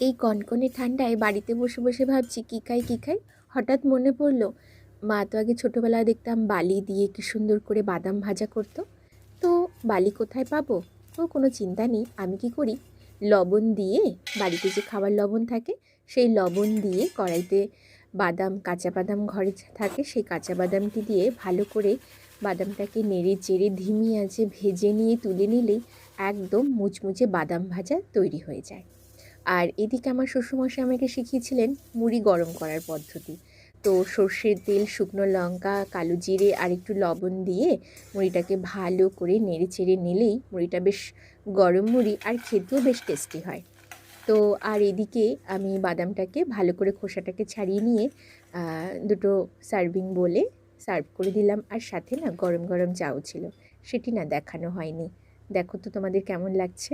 এই কনকনে ঠান্ডায় বাড়িতে বসে বসে ভাবছি কী খাই কী খাই। হঠাৎ মনে পড়লো মা তো আগে ছোটোবেলায় দেখতাম বালি দিয়ে কী সুন্দর করে বাদাম ভাজা করতো। তো বালি কোথায় পাবো? তো কোনো চিন্তা নেই, আমি কি করি, লবণ দিয়ে, বাড়িতে যে খাবার লবণ থাকে সেই লবণ দিয়ে কড়াইতে বাদাম, কাঁচা বাদাম ঘরে থাকে, সেই কাঁচা বাদামটি দিয়ে ভালো করে বাদামটাকে নেড়ে চেড়ে ধিমি আঁচে ভেজে নিয়ে তুলে নিলেই একদম মুচমুচে বাদাম ভাজা তৈরি হয়ে যায়। আর এদিকে আমার শ্বশুরমশাই আমাকে শিখিয়েছিলেন মুড়ি গরম করার পদ্ধতি। তো সর্ষের তেল, শুকনো লঙ্কা, কালো জিরে আর একটু লবণ দিয়ে মুড়িটাকে ভালো করে নেড়ে চেড়ে নিলেই মুড়িটা বেশ গরম মুড়ি আর খেতেও বেশ টেস্টি হয়। তো আর এদিকে আমি বাদামটাকে ভালো করে খোসাটাকে ছাড়িয়ে নিয়ে দুটো সার্ভিং বলে সার্ভ করে দিলাম। আর সাথে না গরম গরম চাও ছিল, সেটি না দেখানো হয়নি। দেখো তো তোমাদের কেমন লাগছে।